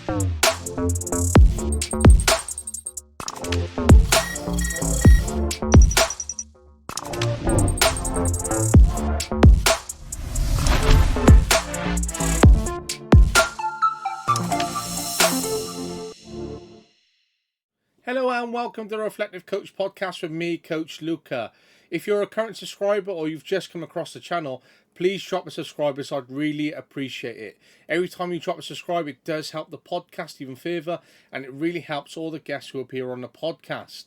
Hello and welcome to the Reflective Coach podcast with me, Coach Luca. If you're a current subscriber or you've just come across the channel, please drop a subscribe as I'd really appreciate it. Every time you drop a subscribe, it does help the podcast even further, and it really helps all the guests who appear on the podcast.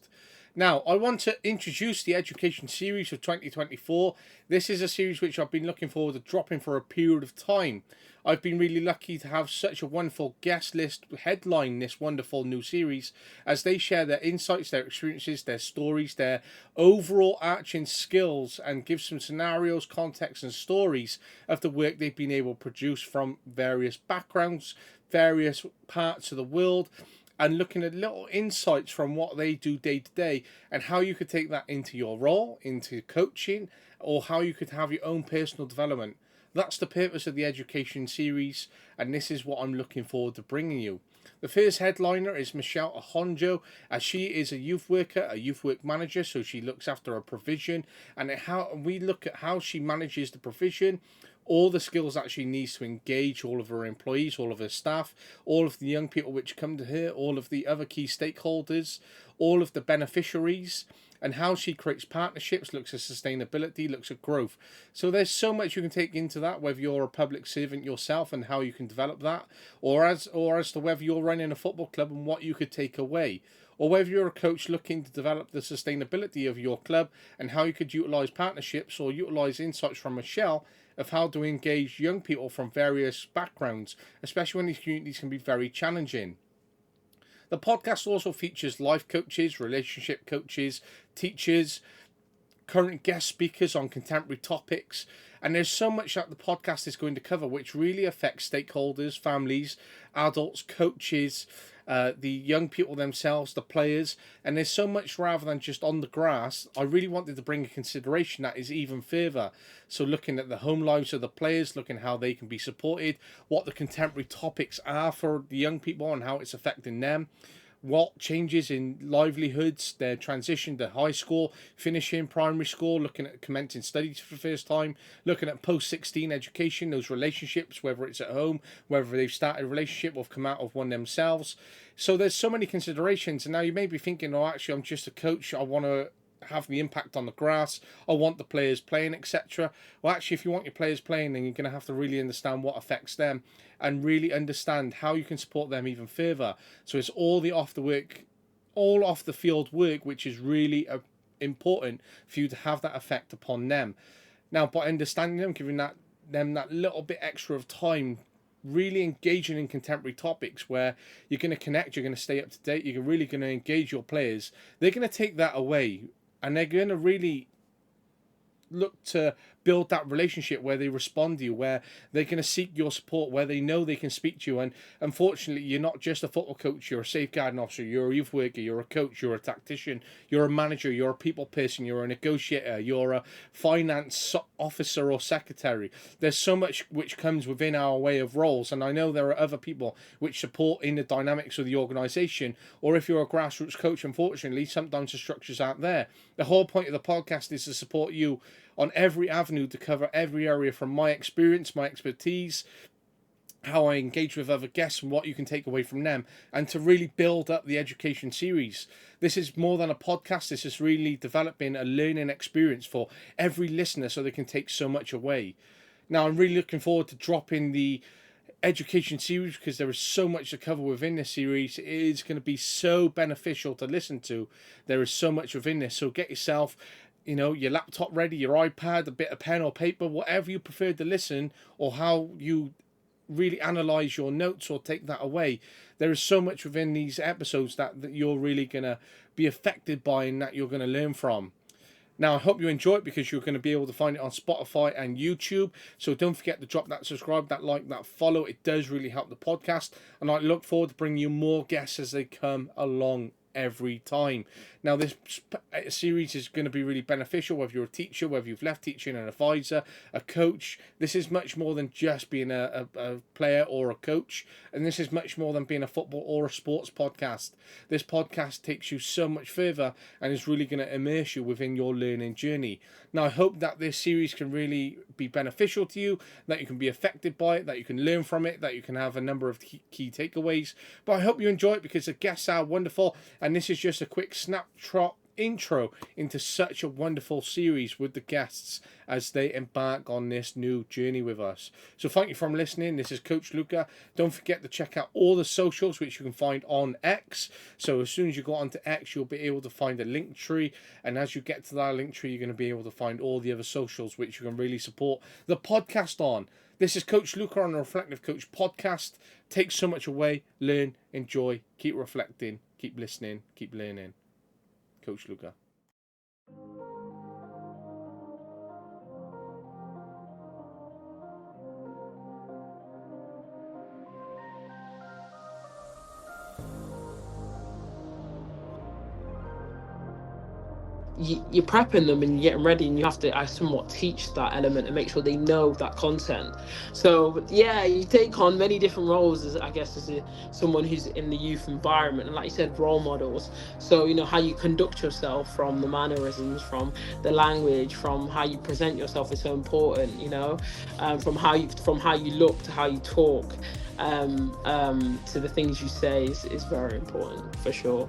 Now, I want to introduce the education series of 2024. This is a series which I've been looking forward to dropping for a period of time. I've been really lucky to have such a wonderful guest list headline this wonderful new series as they share their insights, their experiences, their stories, their overall arching skills, and give some scenarios, context, and stories of the work they've been able to produce from various backgrounds, various parts of the world, and looking at little insights from what they do day to day and how you could take that into your role, into coaching, or how you could have your own personal development. That's the purpose of the education series, and this is what I'm looking forward to bringing you. The first headliner is Michelle Ahonjo, as she is a youth worker, a youth work manager, so she looks after a provision, and how we look at how she manages the provision, all the skills that she needs to engage all of her employees, all of her staff, all of the young people which come to her, all of the other key stakeholders, all of the beneficiaries, and how she creates partnerships, looks at sustainability, looks at growth. So there's so much you can take into that, whether you're a public servant yourself and how you can develop that, or as to whether you're running a football club and what you could take away, or whether you're a coach looking to develop the sustainability of your club and how you could utilize partnerships or utilize insights from Michelle of how to engage young people from various backgrounds, especially when these communities can be very challenging. The podcast also features life coaches, relationship coaches, teachers, current guest speakers on contemporary topics, and there's so much that the podcast is going to cover which really affects stakeholders, families, adults, coaches, the young people themselves, the players, and there's so much rather than just on the grass. I really wanted to bring a consideration that is even further. So looking at the home lives of the players, looking how they can be supported, what the contemporary topics are for the young people and how it's affecting them, what changes in livelihoods, their transition to high school, finishing primary school, looking at commencing studies for the first time, looking at post-16 education, those relationships, whether it's at home, whether they've started a relationship or have come out of one themselves. So there's so many considerations, and now you may be thinking, oh, actually, I'm just a coach, I want to have the impact on the grass, I want the players playing, etc. Well, actually, if you want your players playing, then you're going to have to really understand what affects them and really understand how you can support them even further. So it's all the off the field work, which is really important for you to have that effect upon them. Now, by understanding them, giving them that little bit extra of time, really engaging in contemporary topics where you're going to connect, you're going to stay up to date, you're really going to engage your players, they're going to take that away and they're going to really look to build that relationship where they respond to you, where they're going to seek your support, where they know they can speak to you. And unfortunately, you're not just a football coach, you're a safeguarding officer, you're a youth worker, you're a coach, you're a tactician, you're a manager, you're a people person, you're a negotiator, you're a finance officer or secretary. There's so much which comes within our way of roles, and I know there are other people which support in the dynamics of the organisation, or if you're a grassroots coach, unfortunately, sometimes the structures aren't there. The whole point of the podcast is to support you on every avenue, to cover every area from my experience, my expertise, how I engage with other guests and what you can take away from them, and to really build up the education series. This is more than a podcast. This is really developing a learning experience for every listener so they can take so much away. Now, I'm really looking forward to dropping the education series because there is so much to cover within this series. It is going to be so beneficial to listen to. There is so much within this, so get yourself your laptop ready, your iPad, a bit of pen or paper, whatever you prefer to listen, or how you really analyze your notes or take that away. There is so much within these episodes that you're really going to be affected by and that you're going to learn from. Now, I hope you enjoy it because you're going to be able to find it on Spotify and YouTube. So don't forget to drop that subscribe, that like, that follow. It does really help the podcast. And I look forward to bringing you more guests as they come along every time. Now, this series is going to be really beneficial, whether you're a teacher, whether you've left teaching, an advisor, a coach. This is much more than just being a player or a coach, and this is much more than being a football or a sports podcast. This podcast takes you so much further and is really going to immerse you within your learning journey. Now, I hope that this series can really be beneficial to you, that you can be affected by it, that you can learn from it, that you can have a number of key takeaways. But I hope you enjoy it because the guests are wonderful, and this is just a quick snapshot intro into such a wonderful series with the guests as they embark on this new journey with us. So thank you for listening. This is Coach Luca. Don't forget to check out all the socials which you can find on X. So as soon as you go onto X, you'll be able to find a link tree, and as you get to that link tree, you're going to be able to find all the other socials which you can really support the podcast on. This is Coach Luca on the Reflective Coach podcast. Take so much away, learn, enjoy, keep reflecting, keep listening, keep learning. Coach Luca. You're prepping them and you're getting ready, and you have to somewhat teach that element and make sure they know that content. So yeah, you take on many different roles as someone who's in the youth environment, and like you said, role models. So how you conduct yourself, from the mannerisms, from the language, from how you present yourself is so important. From how you look to how you talk, to the things you say is very important for sure.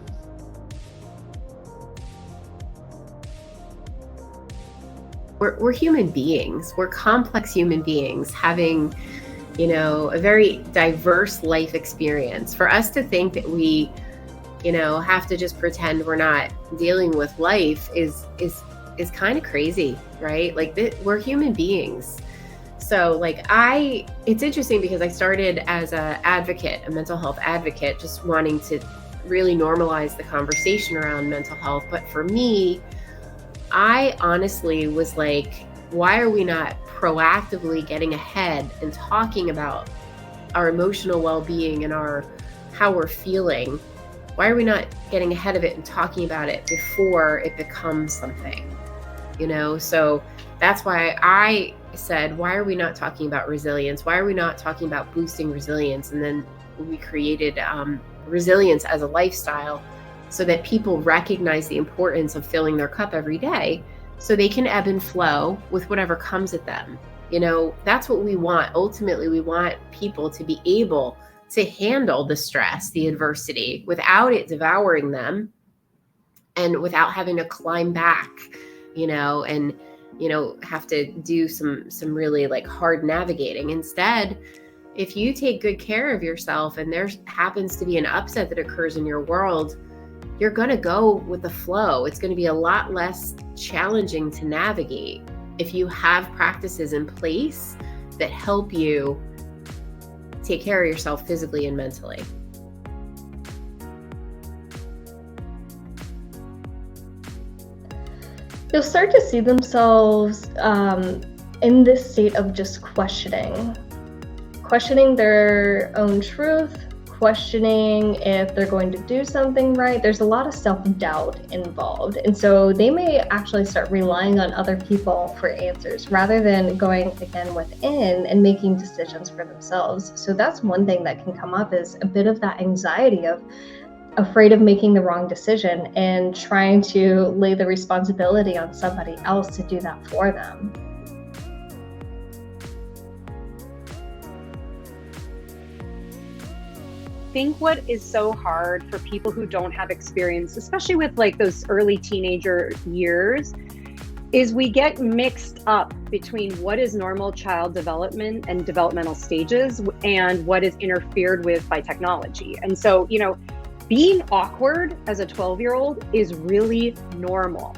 We're human beings. We're complex human beings having, a very diverse life experience. For us to think that we, have to just pretend we're not dealing with life is kind of crazy, right? We're human beings. So it's interesting because I started as a mental health advocate, just wanting to really normalize the conversation around mental health. But for me, I honestly was like, why are we not proactively getting ahead and talking about our emotional well-being and how we're feeling? Why are we not getting ahead of it and talking about it before it becomes something? So that's why I said, why are we not talking about resilience? Why are we not talking about boosting resilience? And then we created resilience as a lifestyle, so that people recognize the importance of filling their cup every day so they can ebb and flow with whatever comes at them. That's what we want. Ultimately, we want people to be able to handle the stress, the adversity, without it devouring them and without having to climb back, and, have to do some really hard navigating. Instead, if you take good care of yourself and there happens to be an upset that occurs in your world, you're going to go with the flow. It's going to be a lot less challenging to navigate if you have practices in place that help you take care of yourself physically and mentally. You'll start to see themselves in this state of just questioning their own truth, questioning if they're going to do something right. There's a lot of self-doubt involved. And so they may actually start relying on other people for answers rather than going again within and making decisions for themselves. So that's one thing that can come up, is a bit of that anxiety of afraid of making the wrong decision and trying to lay the responsibility on somebody else to do that for them. I think what is so hard for people who don't have experience, especially with those early teenager years, is we get mixed up between what is normal child development and developmental stages and what is interfered with by technology. And so, being awkward as a 12-year-old is really normal.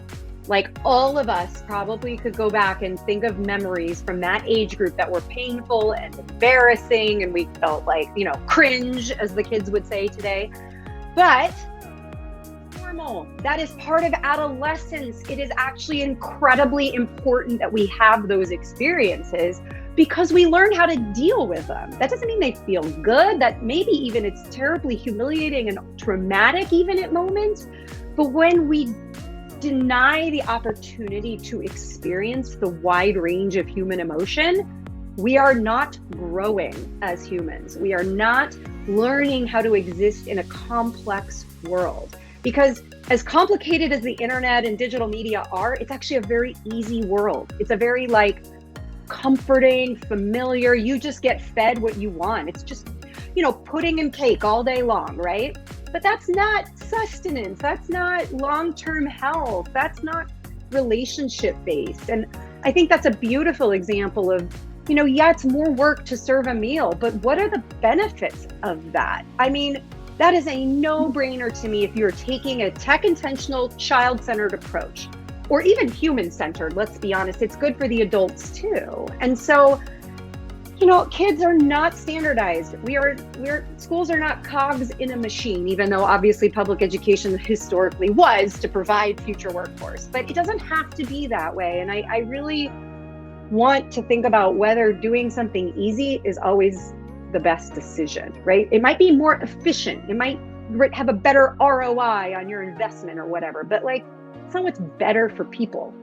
All of us probably could go back and think of memories from that age group that were painful and embarrassing, and we felt cringe, as the kids would say today. But normal. That is part of adolescence. It is actually incredibly important that we have those experiences because we learn how to deal with them. That doesn't mean they feel good, that maybe even it's terribly humiliating and traumatic even at moments. But when we deny the opportunity to experience the wide range of human emotion, we are not growing as humans. We are not learning how to exist in a complex world. Because as complicated as the internet and digital media are, it's actually a very easy world. It's a very like comforting, familiar, you just get fed what you want. It's just, you know, pudding and cake all day long, right? But that's not sustenance. That's not long-term health. That's not relationship-based. And I think that's a beautiful example of, you know, yeah, it's more work to serve a meal, but what are the benefits of that? I mean, that is a no-brainer to me if you're taking a tech-intentional, child-centered approach, or even human-centered, let's be honest. It's good for the adults too. And so, you know, kids are not standardized. Schools are not cogs in a machine, even though obviously public education historically was to provide future workforce, but it doesn't have to be that way. And I really want to think about whether doing something easy is always the best decision, right? It might be more efficient. It might have a better ROI on your investment or whatever, but like, it's not what's better for people.